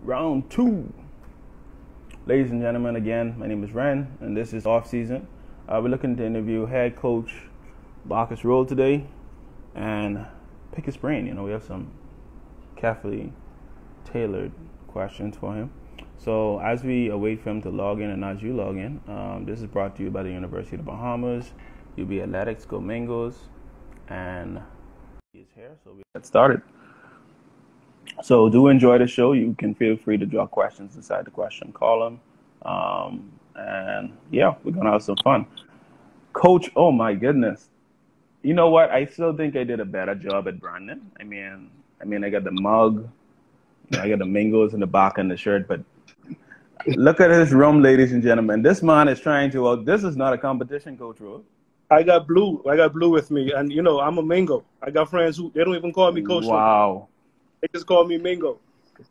Round two. Ladies and gentlemen, again, my name is Ren, and this is off season. We're looking to interview head coach Marcus Rolle today and pick his brain. We have some carefully tailored questions for him. So as we await for him to log in and as you log in, this is brought to you by the University of the Bahamas, UB Athletics, UB Mingoes, and he's here, so we get started. So do enjoy the show. You can feel free to drop questions inside the question column. And yeah, we're going to have some fun. Coach, oh my goodness. You know what? I still think I did a better job at Brandon. I mean, I got the mug, I got the Mingoes in the back and the shirt, but look at this room, ladies and gentlemen. This man is trying to, this is not a competition, Coach Rolle. I got blue with me, and I'm a Mingo. I got friends who, they don't even call me Coach. Wow. They just call me Mingo.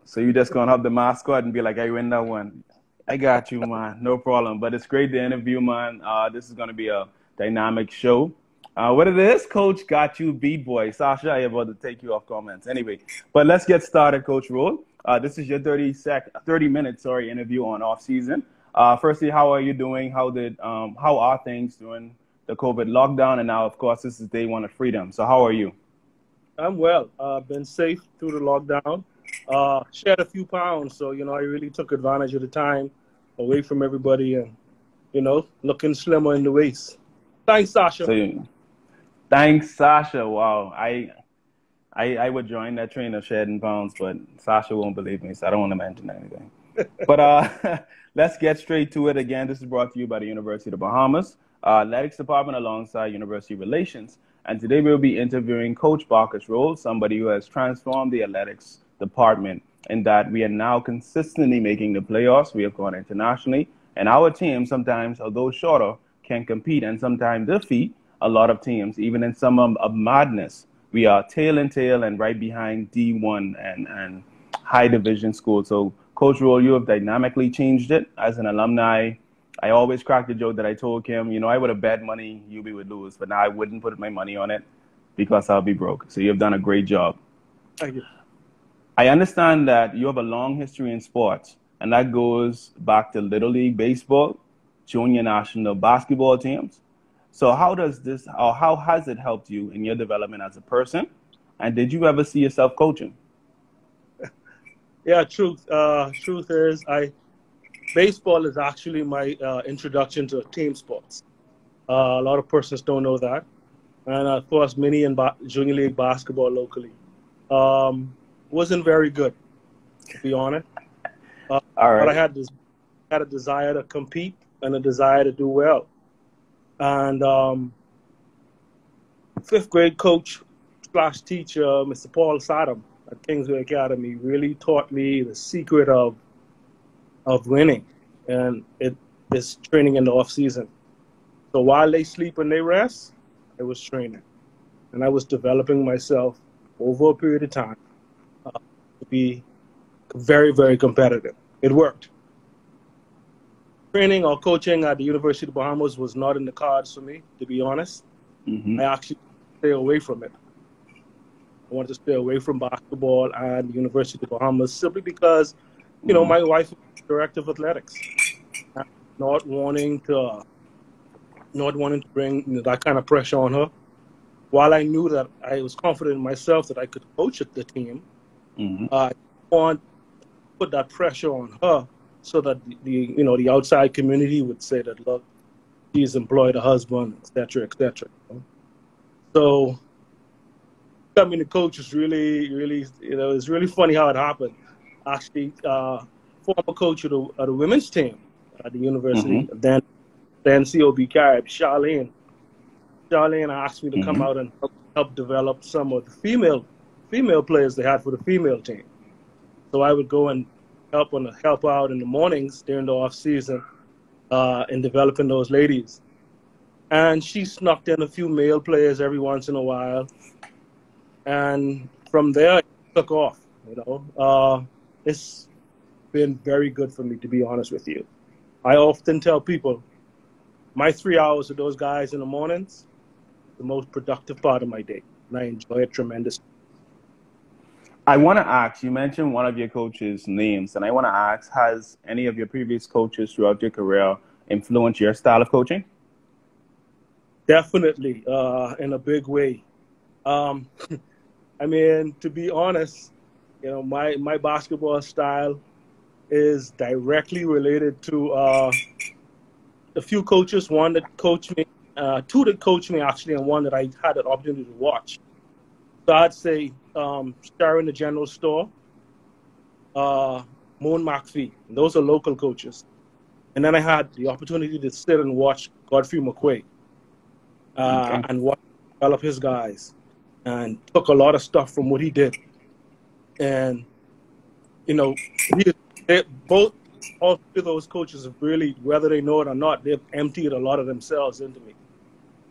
So you just going to have the mascot and be like, I win that one. I got you, man. No problem. But it's great to interview, man. This is going to be a dynamic show. What it is, Coach got you beat, boy. Sasha, I about to take you off comments. Anyway, but let's get started, Coach Rolle. This is your 30-minute interview on off season. Firstly, how are you doing? How are things during the COVID lockdown? And now, of course, this is day one of freedom. So how are you? I'm well. Been safe through the lockdown. Shed a few pounds, so I really took advantage of the time away from everybody, and looking slimmer in the waist. Thanks, Sasha. Thanks, Sasha. Wow, I would join that train of shedding pounds, but Sasha won't believe me, so I don't want to mention anything. But let's get straight to it. Again, this is brought to you by the University of the Bahamas Athletics Department alongside University Relations. And today we'll be interviewing Coach Marcus Rolle, somebody who has transformed the athletics department in that we are now consistently making the playoffs. We have gone internationally. And our team sometimes, although shorter, can compete and sometimes defeat a lot of teams, even in some of madness. We are tail and tail and right behind D1 and high division schools. So, Coach Rolle, you have dynamically changed it. As an alumni, I always cracked the joke that I told Kim, I would have bet money UB would lose, but now I wouldn't put my money on it because I'll be broke. So you've done a great job. Thank you. I understand that you have a long history in sports, and that goes back to Little League baseball, junior national basketball teams. So how has it helped you in your development as a person? And did you ever see yourself coaching? Yeah, truth is, baseball is actually my introduction to team sports. A lot of persons don't know that. And of course, many in junior league basketball locally. Wasn't very good, to be honest. All right. But I had a desire to compete and a desire to do well. And fifth grade coach / teacher, Mr. Paul Saddam at Kingsway Academy, really taught me the secret of winning, and it is training in the off season. So while they sleep and they rest, I was training, and I was developing myself over a period of time to be very, very competitive. It worked. Training or coaching at the University of the Bahamas was not in the cards for me, to be honest. Mm-hmm. I actually stay away from it. I wanted to stay away from basketball and the University of the Bahamas simply because, my wife was director of athletics, not wanting to bring that kind of pressure on her. While I knew that I was confident in myself that I could coach the team, I want to put that pressure on her so that the outside community would say that, look, she's employed a husband, et cetera, et cetera. So becoming a coach is really, really, it's really funny how it happened. Actually, former coach of the women's team at the university, then COB Carib, Charlene asked me to come out and help develop some of the female players they had for the female team. So I would go and help out in the mornings during the off season in developing those ladies. And she snuck in a few male players every once in a while. And from there, it took off, It's been very good for me, to be honest with you. I often tell people, my 3 hours with those guys in the mornings, the most productive part of my day. And I enjoy it tremendously. I want to ask, you mentioned one of your coaches' names, and I want to ask, has any of your previous coaches throughout your career influenced your style of coaching? Definitely, in a big way. Um, I mean, to be honest, my basketball style is directly related to a few coaches, one that coached me, two that coached me actually, and one that I had an opportunity to watch. So I'd say Sharon, the general store, Moon McPhee. Those are local coaches. And then I had the opportunity to sit and watch Godfrey McQuay Okay. and watch develop his guys, and took a lot of stuff from what he did. And both all three of those coaches have really, whether they know it or not, they've emptied a lot of themselves into me.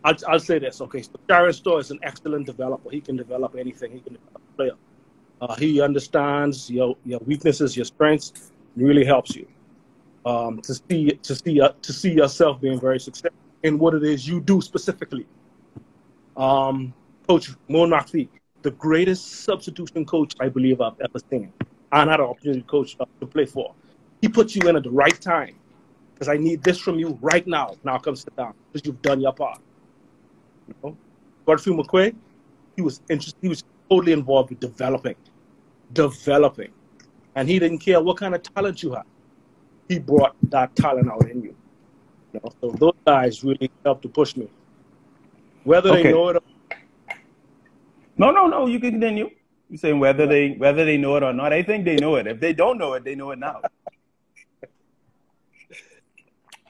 I'll say this, okay? So Sharon Store is an excellent developer. He can develop anything. He can develop a player. He understands your weaknesses, your strengths. It really helps you to see yourself being very successful in what it is you do specifically. Coach Moon McPhee, the greatest substitution coach I believe I've ever seen. I had an opportunity to coach to play for. He puts you in at the right time because I need this from you right now. Now come sit down because you've done your part. Godfrey McQuay, he was totally involved with developing, and he didn't care what kind of talent you had. He brought that talent out in you. So those guys really helped to push me. Whether they know it or No, you can continue. You're saying whether they know it or not. I think they know it. If they don't know it, they know it now.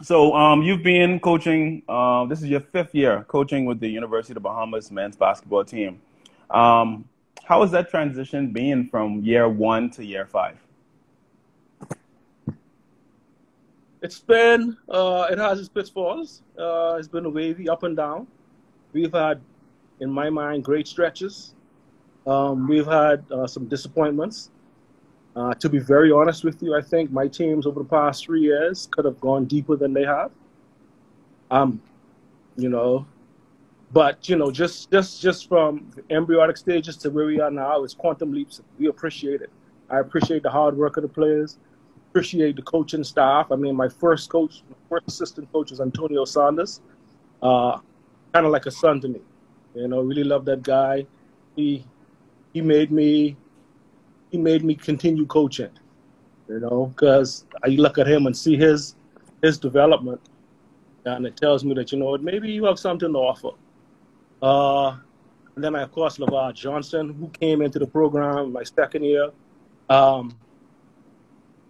So you've been coaching, this is your 5th year coaching with the University of the Bahamas men's basketball team. How has that transition been from year 1 to year 5? It's been, it has its pitfalls. It's been a wavy up and down. We've had, in my mind, great stretches. We've had some disappointments. To be very honest with you, I think my teams over the past 3 years could have gone deeper than they have. But just from embryonic stages to where we are now, it's quantum leaps. We appreciate it. I appreciate the hard work of the players. Appreciate the coaching staff. I mean, my first assistant coach was Antonio Saunders. Kind of like a son to me. Really love that guy. He made me continue coaching, because I look at him and see his development, and it tells me that, maybe you have something to offer. And then, of course, LeVar Johnson, who came into the program my 2nd year.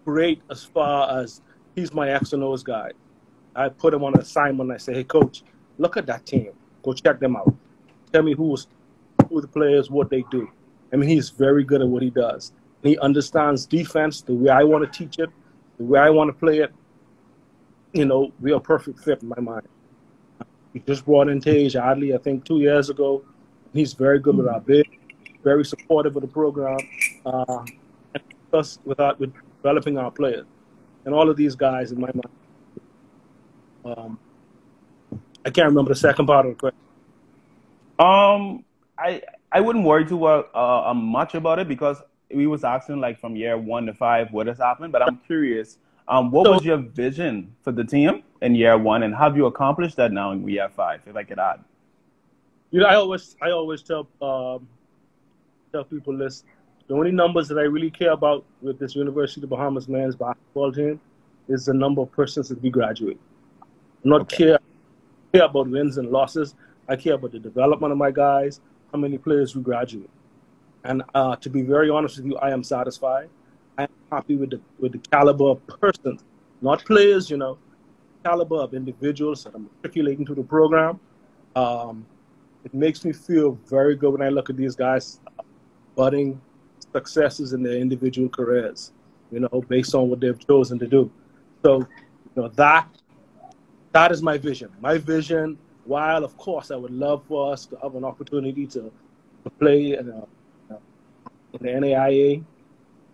Great as far as he's my X and O's guy. I put him on an assignment and I say, hey, coach, look at that team. Go check them out. Tell me who the players, what they do. I mean, he's very good at what he does. He understands defense the way I want to teach it, the way I want to play it. We are a perfect fit in my mind. We just brought in Tage Adley, I think, 2 years ago. He's very good with our bid, very supportive of the program, and us with developing our players. And all of these guys, in my mind. I can't remember the second part of the question. I wouldn't worry too much about it, because we was asking like from year 1 to 5 what has happened. But I'm curious, what was your vision for the team in year 1, and have you accomplished that now in year 5? If I could add. I always tell people this: the only numbers that I really care about with this University of the Bahamas men's basketball team is the number of persons that we graduate. I don't care about wins and losses. I care about the development of my guys, how many players we graduate. And to be very honest with you, I am satisfied. I am happy with the caliber of persons, not players, caliber of individuals that I'm matriculating to the program. It makes me feel very good when I look at these guys budding successes in their individual careers, based on what they've chosen to do. So, that is my vision. My vision, while of course I would love for us to have an opportunity to play in the NAIA,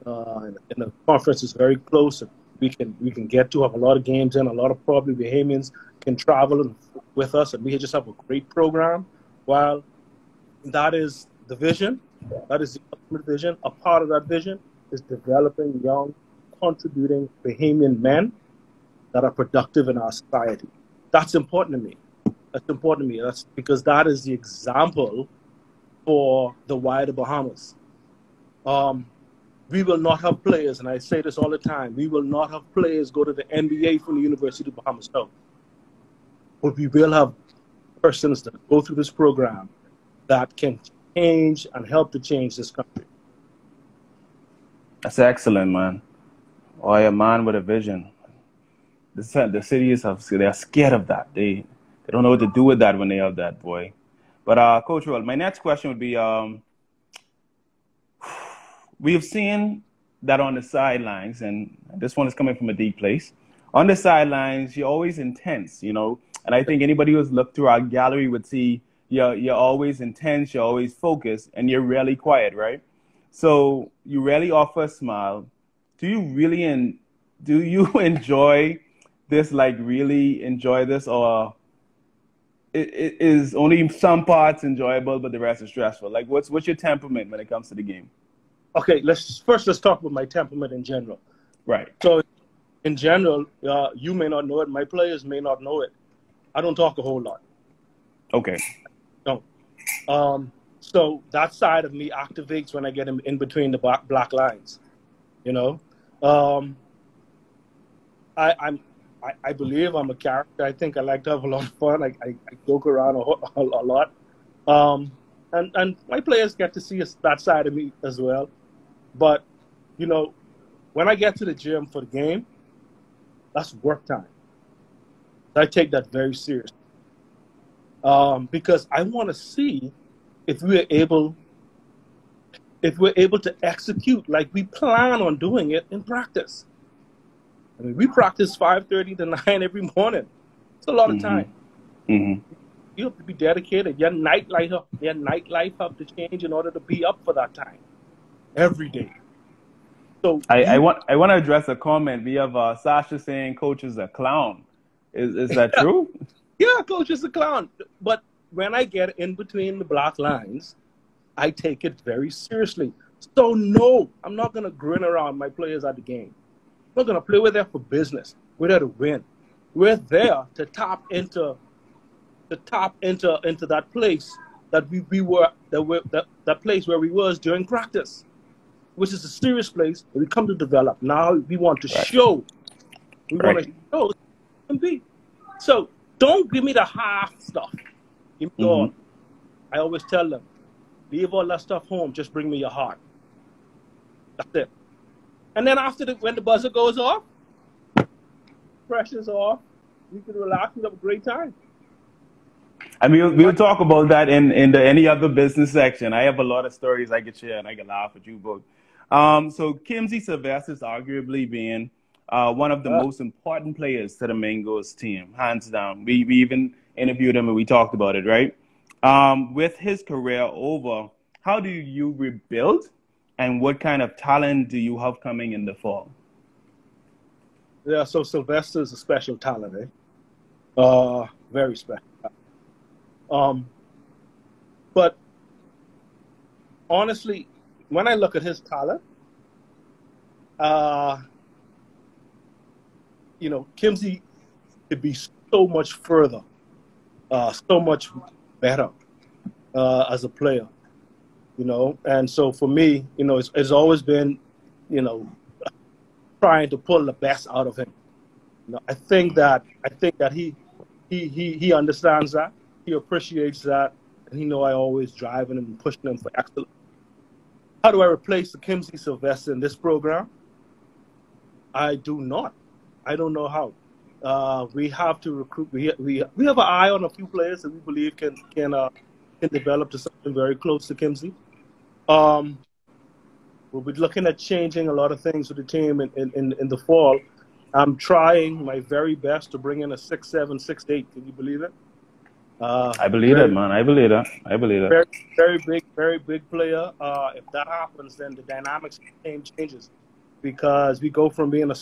and the conference is very close. We can get to have a lot of games in. A lot of probably Bahamians can travel with us, and we just have a great program. While that is the vision, That is the ultimate vision. A part of that vision is developing young, contributing Bahamian men that are productive in our society. That's important to me. That's important to me. That's because that is the example for the wider Bahamas. We will not have players, and I say this all the time, we will not have players go to the NBA from the University of Bahamas. No. But we will have persons that go through this program that can change and help to change this country. That's excellent, man. Oh, a man with a vision. The cities they're scared of that. They don't know what to do with that when they have that, boy. But Coach Rolle, my next question would be: we've seen that on the sidelines, and this one is coming from a deep place. On the sidelines, you're always intense, you know. And I think anybody who's looked through our gallery would see you're always intense, you're always focused, and you're rarely quiet, right? So you rarely offer a smile. Do you enjoy this? Like really enjoy this, or it is only some parts enjoyable, but the rest is stressful? Like what's your temperament when it comes to the game? Okay, let's talk about my temperament in general. Right. So in general, you may not know it, my players may not know it. I don't talk a whole lot. Okay. No. So that side of me activates when I get in between the black lines. You know, I believe I'm a character. I think I like to have a lot of fun. I joke around a lot. And my players get to see that side of me as well. But, you know, when I get to the gym for the game, that's work time. I take that very seriously. Because I want to see if we're able to execute like we plan on doing it in practice. I mean, we practice 5:30 to 9 every morning. It's a lot of time. Mm-hmm. You have to be dedicated. Your nightlife have to change in order to be up for that time every day. So I want to address a comment. We have Sasha saying coach is a clown. Is that true? Yeah, coach is a clown. But when I get in between the black lines, I take it very seriously. So no, I'm not gonna grin around my players at the game. We're gonna play. We're there for business. We're there to win. We're there to tap into that place that place where we was during practice, which is a serious place that we come to develop. Now we want to show. We want to show compete. So don't give me the half stuff. Give me all. I always tell them, leave all that stuff home. Just bring me your heart. That's it. And then when the buzzer goes off, pressure's off. We can relax and have a great time. I mean, we'll talk about that in the any other business section. I have a lot of stories I could share, and I can laugh with you both. So Kemsy Sylvestre is arguably being one of the most important players to the Mingoes team, hands down. We even interviewed him and we talked about it, right? With his career over, how do you rebuild, and what kind of talent do you have coming in the fall? Yeah, so Sylvester is a special talent, eh? Very special. But honestly, when I look at his talent, you know, Kimsey could be so much further, so much better as a player, you know. And so for me, you know, it's always been, you know, trying to pull the best out of him. You know, I think that he understands that, he appreciates that, and he know I always driving him and pushing him for excellence. How do I replace the Kemsy Sylvestre in this program? I do not. I don't know how. We have to recruit. We have an eye on a few players that we believe can develop to something very close to Kimsey. We'll be looking at changing a lot of things with the team in the fall. I'm trying my very best to bring in a 6'7", 6'8". Can you believe it? I believe it, man. I believe it. Very big player. If that happens, then the dynamics of the team changes, because we go from being a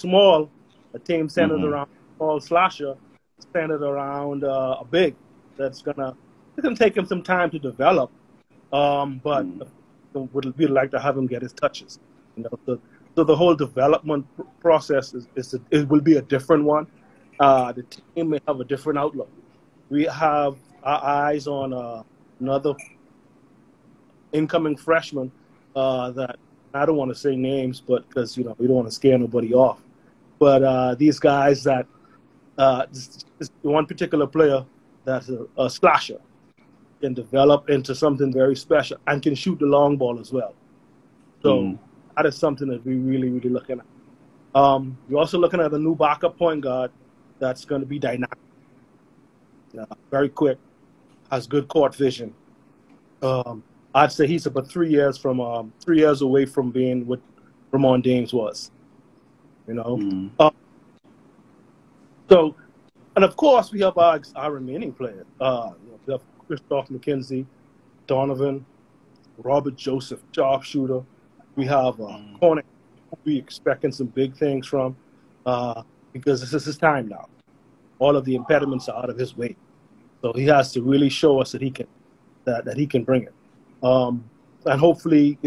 team centered around a small slasher, centered around a big. It's gonna take him some time to develop. But we'd like to have him get his touches. So the whole development process it will be a different one. The team may have a different outlook. We have our eyes on another incoming freshman that I don't want to say names, but because we don't want to scare nobody off. But these guys that this one particular player that's a slasher can develop into something very special and can shoot the long ball as well. So that is something that we're really, really looking at. We're also looking at a new backup point guard that's going to be dynamic, very quick, has good court vision. I'd say he's about 3 years away from being what Ramon Dames was. So, and of course we have our remaining players. We have Christoph McKenzie, Donovan, Robert Joseph, sharpshooter. We have Corner. We're expecting some big things from because this is his time now. All of the impediments are out of his way, so he has to really show us that he can bring it. And hopefully,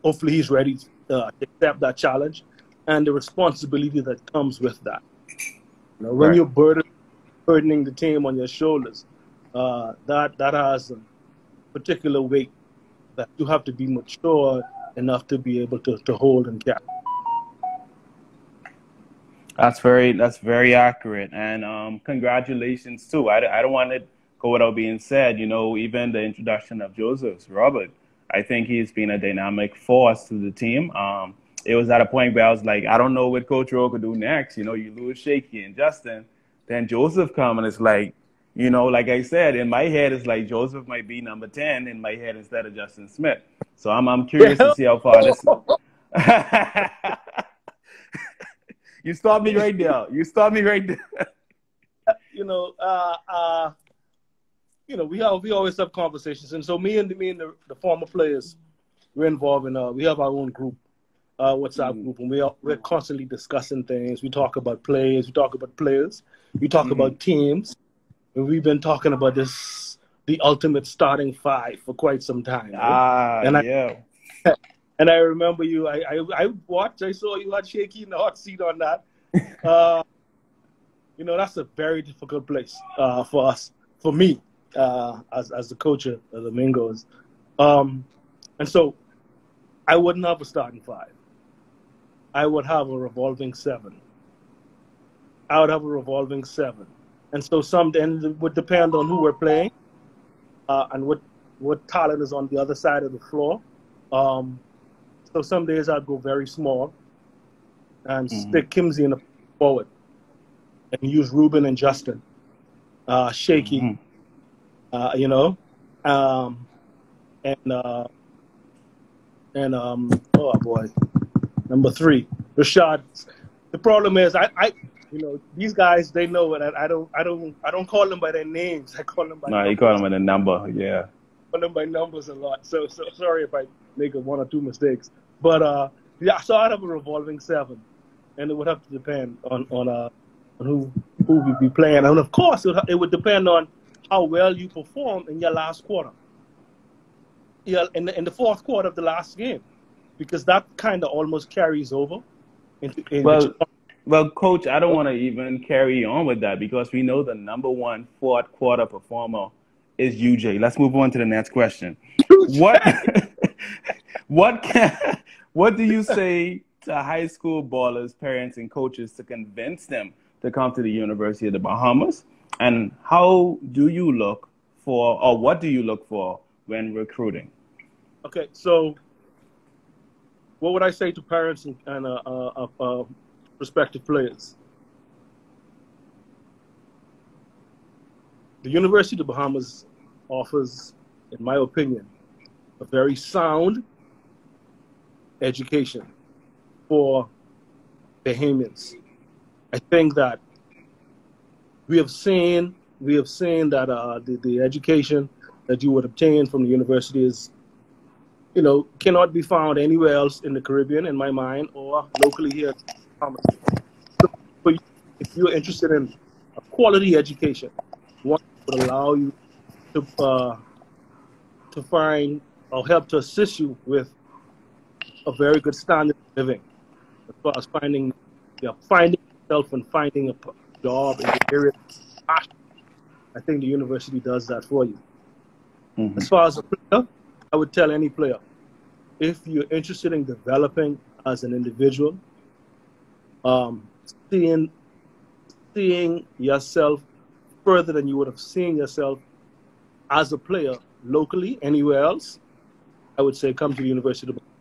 hopefully he's ready to accept that challenge and the responsibility that comes with that. When you're burdening the team on your shoulders, that has a particular weight that you have to be mature enough to be able to hold and carry. That's very accurate, and congratulations too. I don't want it go without being said. Even the introduction of Robert, I think he's been a dynamic force to the team. It was at a point where I was like, I don't know what Coach Rowe could do next. You lose Shaky and Justin, then Joseph come, and it's like, like I said, in my head, it's like Joseph might be number 10 in my head instead of Justin Smith. So I'm curious to see how far this. You stopped me right there. We always have conversations, and so me and the former players, we're involved in. We have our own group, WhatsApp group, and we're constantly discussing things. We talk about plays, we talk about players, we talk about teams, and we've been talking about the ultimate starting five for quite some time. Right? And I remember you. I watched. I saw you had Shaky in the hot seat on that. That's a very difficult place for us, for me, as the coach of the Mingoes. And so I wouldn't have a starting five. I would have a revolving seven. And so then it would depend on who we're playing and what talent is on the other side of the floor. So some days I'd go very small and stick Kimsey in the forward and use Ruben and Justin, Shaky, oh boy, number 3, Rashad. The problem is these guys, they know that I don't call them by their names. I call them by numbers. You call them by the number, yeah. I call them by numbers a lot. So sorry if I make 1 or 2 mistakes. But so I'd have a revolving 7, and it would have to depend on who we'd be playing, and of course it would depend on how well you perform in your last quarter. In the fourth quarter of the last game, because that kind of almost carries over into Well, Coach, I don't want to even carry on with that because we know the number 1 fourth quarter performer is UJ. Let's move on to the next question. What do you say to high school ballers, parents, and coaches to convince them to come to the University of the Bahamas? And how do you look for, or what do you look for when recruiting? Okay, so what would I say to parents and prospective players? The University of the Bahamas offers, in my opinion, a very sound education for Bahamians. I think that we have seen that the education that you would obtain from the university is, cannot be found anywhere else in the Caribbean, in my mind, or locally here. So if you're interested in a quality education, one would allow you to find or help to assist you with a very good standard of living, as far as finding yourself and finding a job in the area. I think the university does that for you. Mm-hmm. As far as a player, I would tell any player, if you're interested in developing as an individual, seeing yourself further than you would have seen yourself as a player locally, anywhere else, I would say come to the University of Bahamas.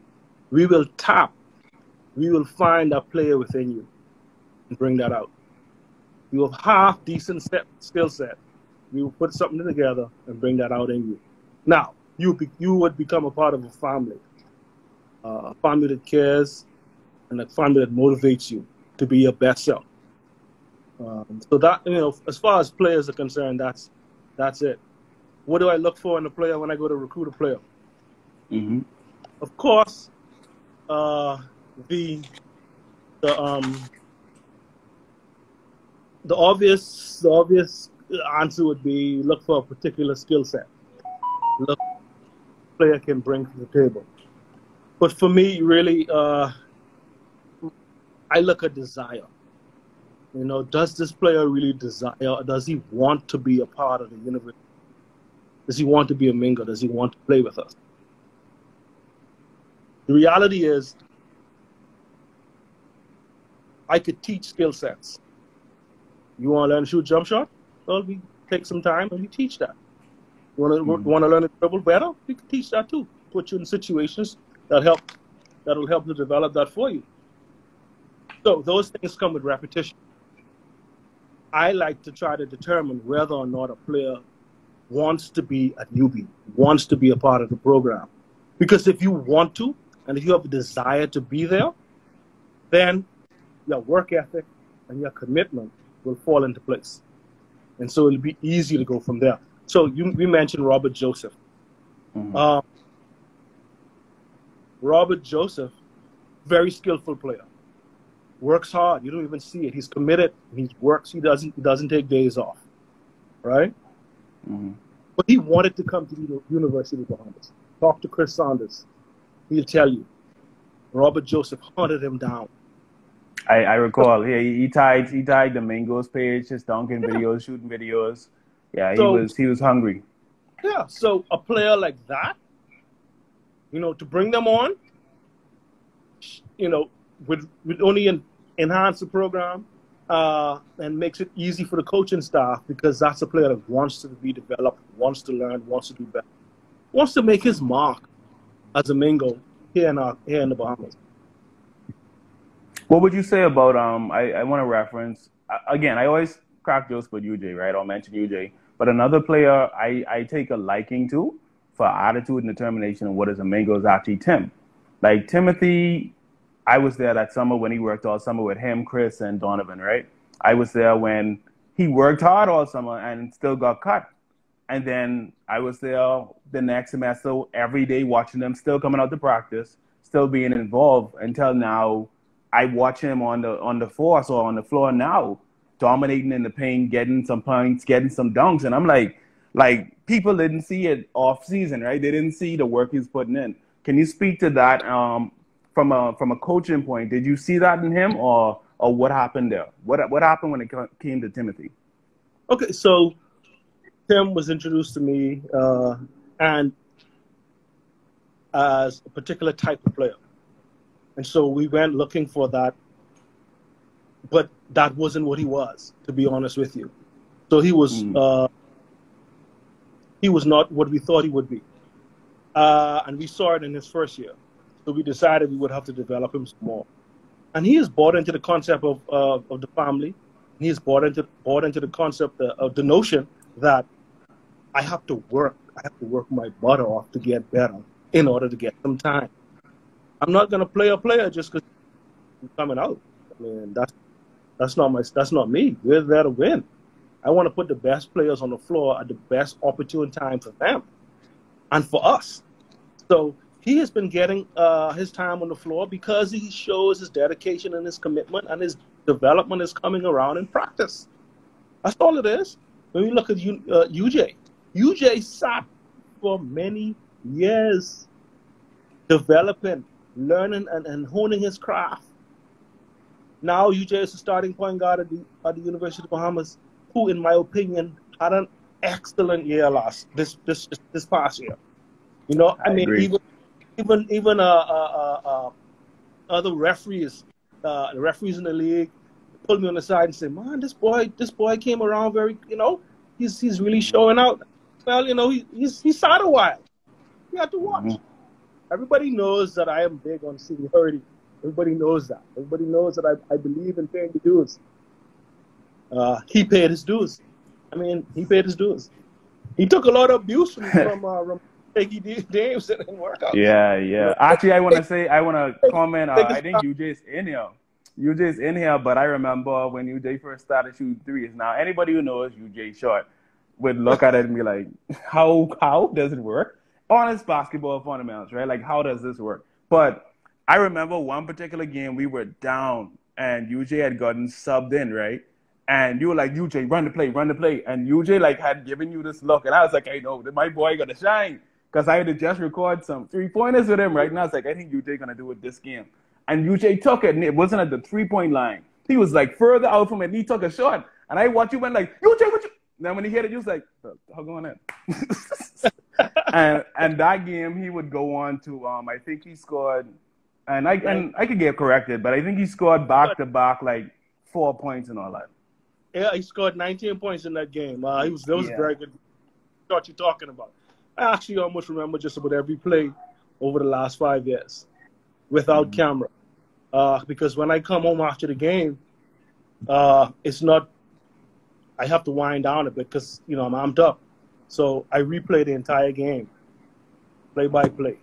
We will find that player within you and bring that out. You have half decent skill set. We will put something together and bring that out in you. Now, you would become a part of a family that cares and a family that motivates you to be your best self. So that, as far as players are concerned, that's it. What do I look for in a player when I go to recruit a player? Mm-hmm. Of course, the obvious answer would be look for a particular skill set. Look what the player can bring to the table. But for me, really, I look at desire. Does this player really desire? Does he want to be a part of the university? Does he want to be a Mingo? Does he want to play with us? The reality is, I could teach skill sets. You want to learn to shoot jump shot? Well, we take some time and we teach that. You want to learn to dribble better? We can teach that too. Put you in situations that'll help to develop that for you. So those things come with repetition. I like to try to determine whether or not a player wants to be at UB, wants to be a part of the program. Because if you want to, and if you have a desire to be there, then your work ethic and your commitment will fall into place. And so it'll be easy to go from there. So we mentioned Robert Joseph. Mm-hmm. Robert Joseph, very skillful player. Works hard. You don't even see it. He's committed. He works. He doesn't take days off, right? Mm-hmm. But he wanted to come to the University of Bahamas. Talk to Chris Saunders. He'll tell you. Robert Joseph hunted him down. I recall. Yeah, he tagged the Mingoes page, his dunking videos, shooting videos. Yeah, he was hungry. Yeah. So a player like that, to bring them on, would only enhance the program and makes it easy for the coaching staff, because that's a player that wants to be developed, wants to learn, wants to do better, wants to make his mark as a Mingo here in the Bahamas. What would you say about I want to reference again? I always crack jokes with UJ, right? I'll mention UJ, but another player I take a liking to for attitude and determination and what is a Mingo is actually Tim. Like Timothy, I was there that summer when he worked all summer with him, Chris, and Donovan, right? I was there when he worked hard all summer and still got cut. And then I was there the next semester every day watching them, still coming out to practice, still being involved until now. I watch him on the force or on the floor now, dominating in the paint, getting some points, getting some dunks. And I'm like people didn't see it off season, right? They didn't see the work he's putting in. Can you speak to that from a coaching point? Did you see that in him, or what happened there? What happened when it came to Timothy? Okay, so Tim was introduced to me and as a particular type of player. And so we went looking for that, but that wasn't what he was, to be honest with you. So he was not what we thought he would be. And we saw it in his first year. So we decided we would have to develop him some more. And he is bought into the concept of the family. He is bought into the concept of the notion that I have to work my butt off to get better in order to get some time. I'm not going to play a player just because I'm coming out. I mean, that's not me. We're there to win. I want to put the best players on the floor at the best opportune time for them and for us. So he has been getting his time on the floor because he shows his dedication and his commitment, and his development is coming around in practice. That's all it is. When we look at UJ sat for many years developing, learning, and honing his craft. Now UJ is a starting point guard at the University of Bahamas, who, in my opinion, had an excellent year this past year. You know, I mean, agree. even other referees, the referees in the league, pulled me on the side and said, "Man, this boy came around very, you know, he's really showing out." Well, you know, he's sat a while. You have to watch. Mm-hmm. Everybody knows that I am big on seniority. Everybody knows that. Everybody knows that I believe in paying the dues. He paid his dues. I mean, he paid his dues. He took a lot of abuse from Shaky Dames that didn't work out. Yeah. You know? Actually, I want to comment. I think UJ's in here. UJ's in here, but I remember when UJ first started shooting threes. Now, anybody who knows UJ short would look at it and be like, how does it work? Honest basketball fundamentals, right? Like, how does this work? But I remember one particular game we were down and UJ had gotten subbed in, right? And you were like, UJ, run the play. And UJ like had given you this look. And I was like, I know, my boy gonna shine. Because I had to just record some 3-pointers with him, right? And I was like, I think UJ gonna do it this game. And UJ took it, and it wasn't at the 3-point line. He was like further out from it, and he took a shot. And I watched you went like, UJ, what you? Then when he hit it, he was like, how going in? and that game, he would go on to, I think he scored, and I could get corrected, but I think he scored back-to-back, like 4 points and all that. Yeah, he scored 19 points in that game. That was very good. What you're talking about. I actually almost remember just about every play over the last 5 years without camera. Because when I come home after the game, it's not, I have to wind down a bit because, you know, I'm amped up. So I replay the entire game, play by play.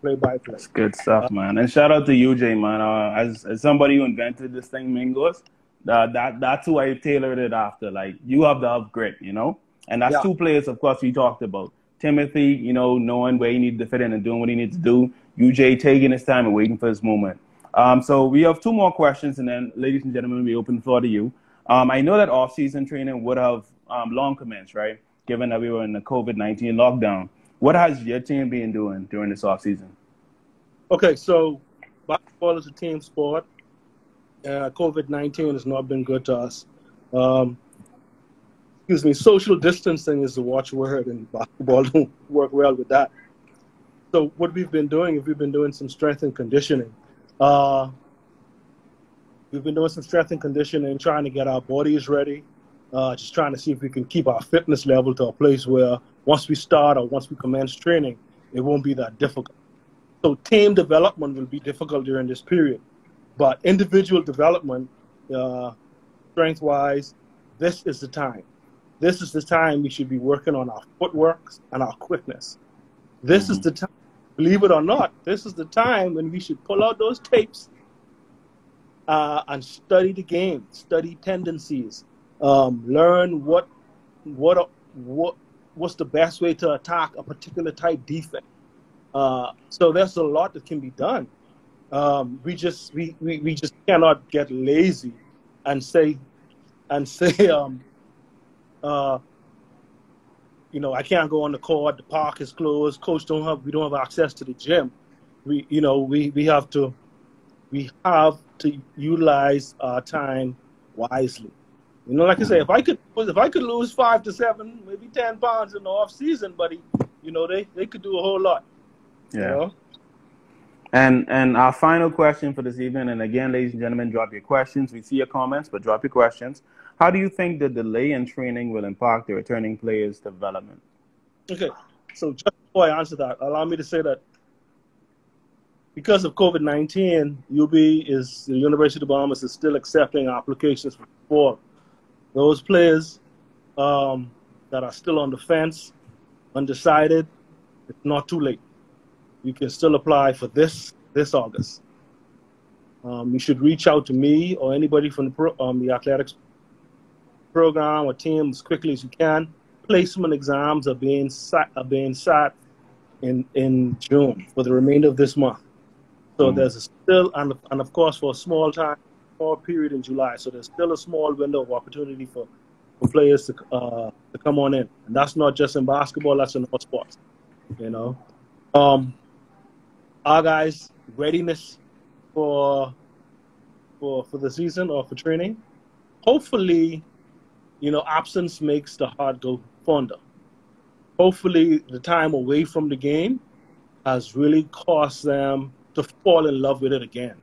That's good stuff, man. And shout out to UJ, man. As somebody who invented this thing, Mingoes, that's who I tailored it after. Like, you have the grit, you know? And that's two players, of course, we talked about. Timothy, you know, knowing where he needed to fit in and doing what he needs to do. UJ taking his time and waiting for his moment. So we have 2 more questions, and then, ladies and gentlemen, we open the floor to you. I know that off-season training would have long commenced, right, given that we were in the COVID-19 lockdown. What has your team been doing during this off-season? Okay, so basketball is a team sport. COVID-19 has not been good to us. Social distancing is the watchword, and basketball don't work well with that. So what we've been doing some strength and conditioning. We've been doing some strength and conditioning, trying to get our bodies ready, just trying to see if we can keep our fitness level to a place where once we start or once we commence training, it won't be that difficult. So team development will be difficult during this period. But individual development, strength-wise, this is the time. This is the time we should be working on our footwork and our quickness. This is the time, believe it or not, this is the time when we should pull out those tapes and study the game, study tendencies, learn what's the best way to attack a particular type defense. So there's a lot that can be done. We just cannot get lazy and say you know, I can't go on the court. The park is closed. We don't have access to the gym. We have to utilize our time wisely. You know, like I say, if I could lose 5 to 7, maybe 10 pounds in the off season, buddy, you know, they could do a whole lot. Yeah. You know? And our final question for this evening, and again, ladies and gentlemen, drop your questions. We see your comments, but drop your questions. How do you think the delay in training will impact the returning players' development? Okay, so just before I answer that, allow me to say that because of COVID-19, the University of Bahamas is still accepting applications for sport. Those players that are still on the fence, undecided, it's not too late. You can still apply for this August. You should reach out to me or anybody from the athletics program or team as quickly as you can. Placement exams are being sat in June for the remainder of this month. So there's still, and of course for a small period in July. So there's still a small window of opportunity for players to come on in. And that's not just in basketball, that's in all sports, you know. Our guys' readiness for the season or for training. Hopefully, absence makes the heart go fonder. Hopefully, the time away from the game has really caused them to fall in love with it again.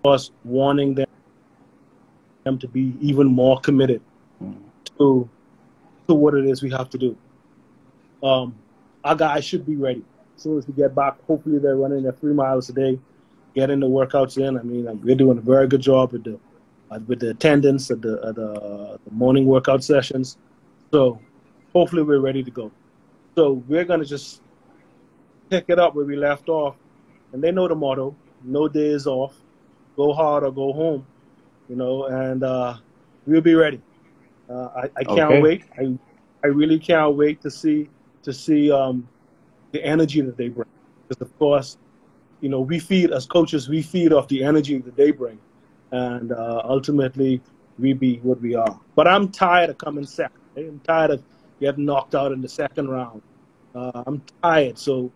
Us wanting them to be even more committed to what it is we have to do. Our guys should be ready as soon as we get back. Hopefully, they're running their 3 miles a day, getting the workouts in. I mean, we're doing a very good job with the attendance at the morning workout sessions. So hopefully, we're ready to go. So we're gonna just pick it up where we left off, and they know the motto: no days off, go hard or go home. And we'll be ready. I can't wait. I really can't wait to see the energy that they bring. Because of course, we feed as coaches. We feed off the energy that they bring, and ultimately we be what we are. But I'm tired of coming second. I'm tired of getting knocked out in the second round. I'm tired. So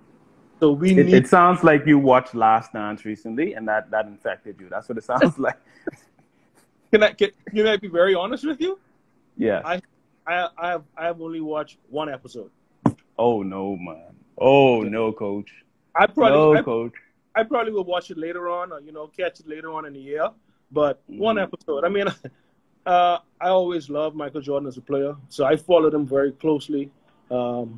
we need. It sounds like you watched Last Dance recently, and that infected you. That's what it sounds like. Can I be very honest with you? Yeah. I have only watched one episode. Oh no, man. Oh no, coach. I probably will watch it later on, or catch it later on in the year. But one episode. I mean, I always loved Michael Jordan as a player, so I followed him very closely. So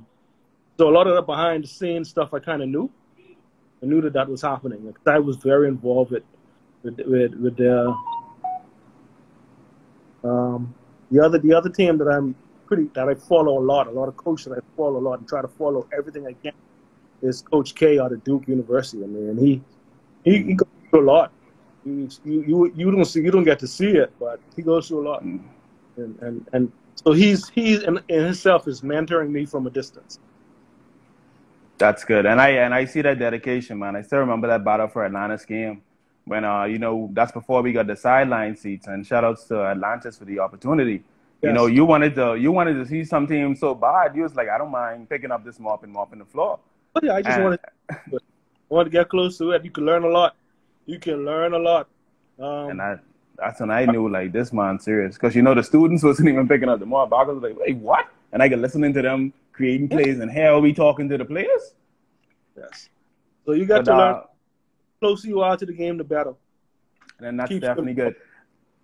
a lot of the behind the scenes stuff I kind of knew. I knew that was happening because I was very involved with the other team that I follow a lot of coaches I follow a lot and try to follow everything I can is Coach K out of Duke University. I mean, he goes through a lot. You don't get to see it, but he goes through a lot, and so he's in himself is mentoring me from a distance. That's good, and I see that dedication, man. I still remember that battle for Atlantis game when that's before we got the sideline seats, and shout outs to Atlantis for the opportunity. Yes. You wanted to see some team so bad. You was like, I don't mind picking up this mop and mopping the floor. But yeah, I just wanted to get close to it. You can learn a lot. And that's when I knew, like, this man's serious. Because, the students wasn't even picking up the mop. I was like, wait, what? And I could listening to them creating plays, and hell, we talking to the players? Yes. So you got to learn. The closer you are to the game, the better. And that's definitely good.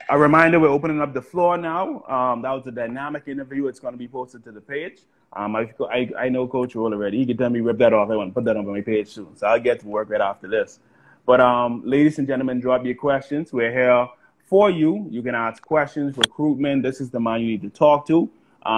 A reminder, we're opening up the floor now. That was a dynamic interview. It's going to be posted to the page. I know Coach Rolle already. He can tell me rip that off. I want to put that on my page soon. So I'll get to work right after this. But ladies and gentlemen, drop your questions. We're here for you. You can ask questions, recruitment. This is the man you need to talk to.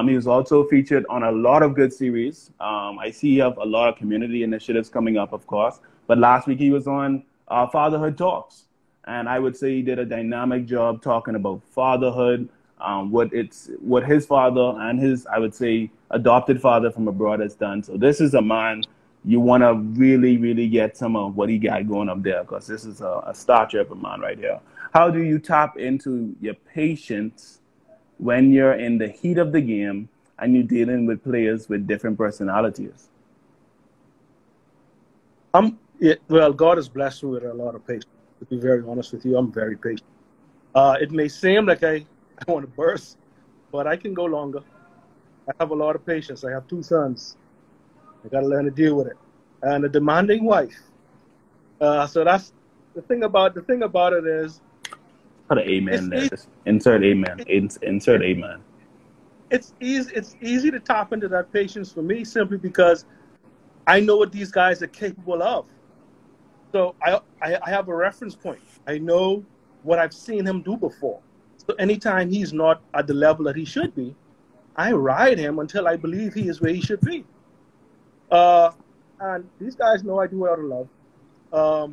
He was also featured on a lot of good series. I see you have a lot of community initiatives coming up, of course. But last week he was on Fatherhood Talks. And I would say he did a dynamic job talking about fatherhood, what his father and his, I would say, adopted father from abroad has done. So this is a man you want to really, really get some of what he got going up there, because this is a star tripper man right here. How do you tap into your patience when you're in the heat of the game and you're dealing with players with different personalities? Well, God has blessed me with a lot of patience. To be very honest with you, I'm very patient. It may seem like I want to burst, but I can go longer. I have a lot of patience. I have 2 sons. I got to learn to deal with it, and a demanding wife. So that's the thing about it is. Put an amen there. Just insert amen. Insert amen. It's easy to tap into that patience for me simply because I know what these guys are capable of. So I have a reference point. I know what I've seen him do before. So anytime he's not at the level that he should be, I ride him until I believe he is where he should be. And these guys know I do it out of love.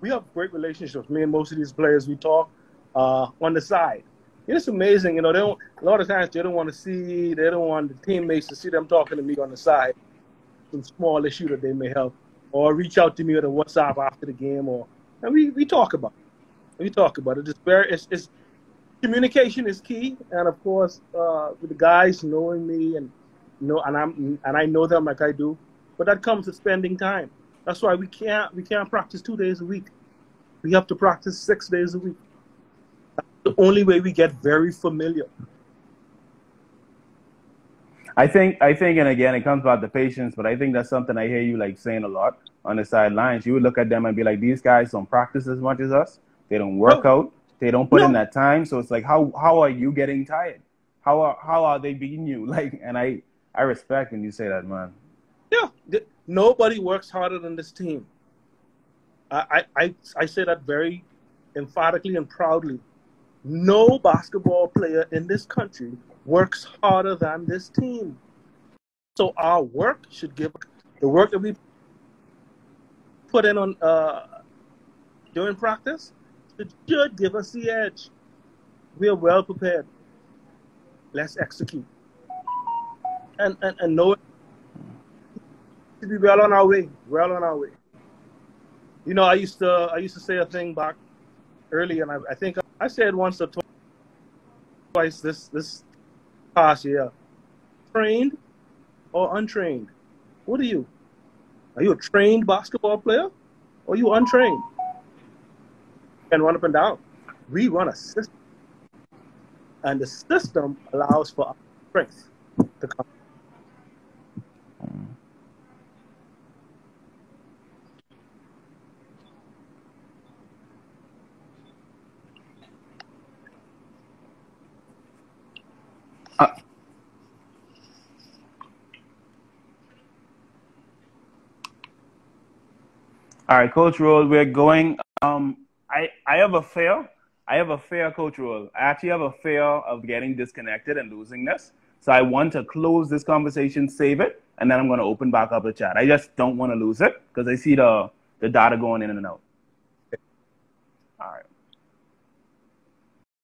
We have great relationships. Me and most of these players, we talk on the side. It's amazing, a lot of times they don't want the teammates to see them talking to me on the side, some small issue that they may have, or reach out to me with a WhatsApp after the game, and we talk about it. It's communication is key, and of course, with the guys knowing me and I know them like I do, but that comes with spending time. That's why we can't practice 2 days a week. We have to practice 6 days a week. That's the only way we get very familiar. I think, and again, it comes about the patience, but I think that's something I hear you like saying a lot on the sidelines. You would look at them and be like, these guys don't practice as much as us. They don't work out. They don't put in that time. So it's like, how are you getting tired? How are they beating you? Like, and I respect when you say that, man. Yeah, nobody works harder than this team. I say that very emphatically and proudly. No basketball player in this country works harder than this team. So our work should give the work that we put in on during practice. It should give us the edge. We are well prepared. Let's execute. And know it to be well on our way. Well on our way. You know, I used to say a thing back early, and I think I said once or twice this past year. Trained or untrained? What are you? Are you a trained basketball player or are you untrained? And run up and down. We run a system. And the system allows for our strength to come. All right, Coach Rolle, we're going. I have a fear. Coach Rolle. I actually have a fear of getting disconnected and losing this. So I want to close this conversation, save it, and then I'm going to open back up the chat. I just don't want to lose it because I see the data going in and out. All right.